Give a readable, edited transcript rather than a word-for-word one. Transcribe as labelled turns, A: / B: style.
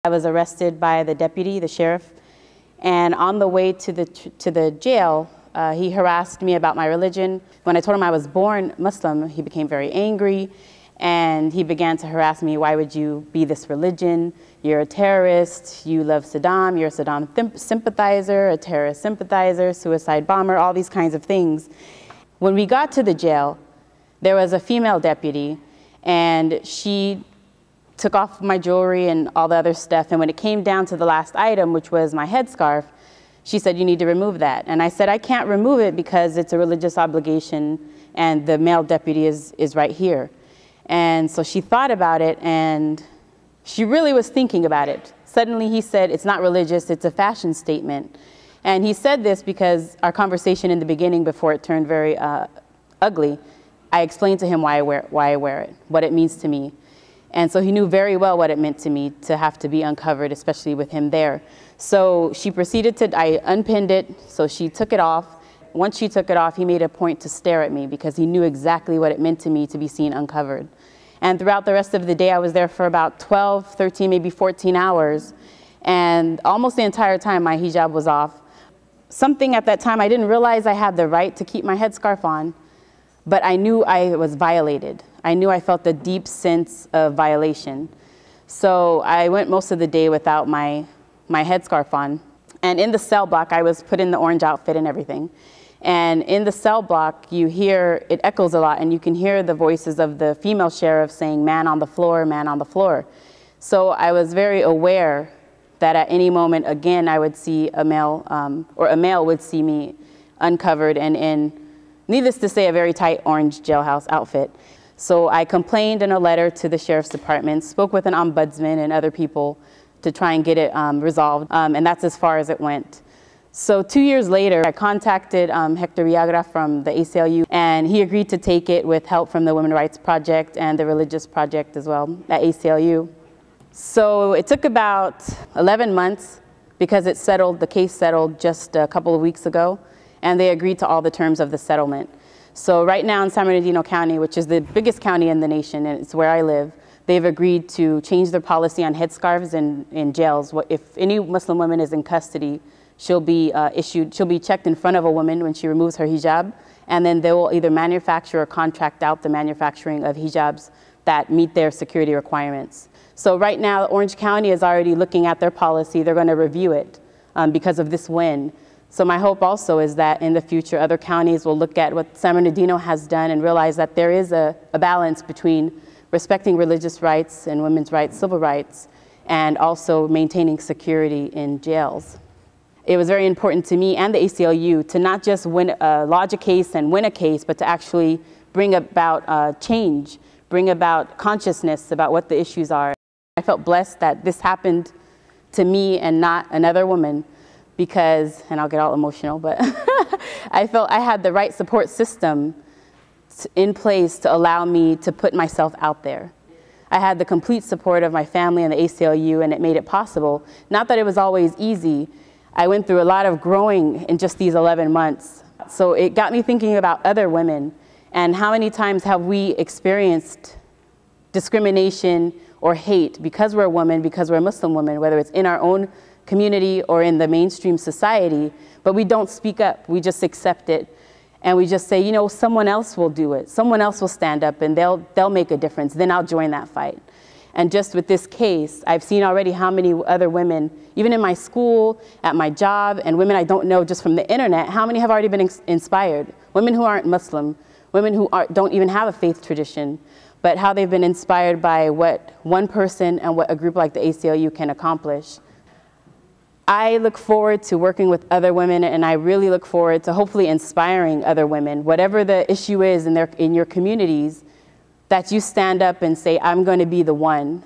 A: I was arrested by the deputy, the sheriff, and on the way to the jail, he harassed me about my religion. When I told him I was born Muslim, he became very angry, and he began to harass me. Why would you be this religion? You're a terrorist, you love Saddam, you're a Saddam sympathizer, a terrorist sympathizer, suicide bomber, all these kinds of things. When we got to the jail, there was a female deputy, and she took off my jewelry and all the other stuff, and when it came down to the last item, which was my headscarf, she said, you need to remove that. And I said, I can't remove it because it's a religious obligation and the male deputy is right here. And so she thought about it, and she really was thinking about it. Suddenly he said, it's not religious, it's a fashion statement. And he said this because our conversation in the beginning, before it turned very ugly, I explained to him why I wear it, what it means to me. And so he knew very well what it meant to me to have to be uncovered, especially with him there. So she proceeded to, I unpinned it, so she took it off. Once she took it off, he made a point to stare at me because he knew exactly what it meant to me to be seen uncovered. And throughout the rest of the day, I was there for about 12, 13, maybe 14 hours. And almost the entire time, my hijab was off. Something at that time, I didn't realize I had the right to keep my headscarf on, but I knew I was violated. I knew I felt a deep sense of violation. So I went most of the day without my headscarf on. And in the cell block, I was put in the orange outfit and everything. And in the cell block, you hear, it echoes a lot, and you can hear the voices of the female sheriff saying, man on the floor, man on the floor. So I was very aware that at any moment, again, I would see a male, or a male would see me uncovered and in, needless to say, a very tight orange jailhouse outfit. So I complained in a letter to the sheriff's department, spoke with an ombudsman and other people to try and get it resolved, and that's as far as it went. So 2 years later, I contacted Hector Villagra from the ACLU, and he agreed to take it with help from the Women's Rights Project and the Religious Project as well at ACLU. So it took about 11 months because it settled, the case settled just a couple of weeks ago, and they agreed to all the terms of the settlement. So right now in San Bernardino County, which is the biggest county in the nation, and it's where I live, they've agreed to change their policy on headscarves in jails. If any Muslim woman is in custody, she'll be checked in front of a woman when she removes her hijab, and then they will either manufacture or contract out the manufacturing of hijabs that meet their security requirements. So right now, Orange County is already looking at their policy. They're going to review it because of this win. So my hope also is that in the future, other counties will look at what San Bernardino has done and realize that there is a balance between respecting religious rights and women's rights, civil rights, and also maintaining security in jails. It was very important to me and the ACLU to not just lodge a case and win a case, but to actually bring about change, bring about consciousness about what the issues are. I felt blessed that this happened to me and not another woman because, and I'll get all emotional, but I felt I had the right support system in place to allow me to put myself out there. I had the complete support of my family and the ACLU, and it made it possible. Not that it was always easy. I went through a lot of growing in just these 11 months. So it got me thinking about other women and how many times have we experienced discrimination or hate because we're a woman, because we're a Muslim woman, whether it's in our own community or in the mainstream society, but we don't speak up. We just accept it. And we just say, you know, someone else will do it. Someone else will stand up and they'll make a difference. Then I'll join that fight. And just with this case, I've seen already how many other women, even in my school, at my job, and women I don't know just from the internet, how many have already been inspired? Women who aren't Muslim, women who don't even have a faith tradition, but how they've been inspired by what one person and what a group like the ACLU can accomplish. I look forward to working with other women, and I really look forward to hopefully inspiring other women, whatever the issue is in your communities, that you stand up and say, I'm going to be the one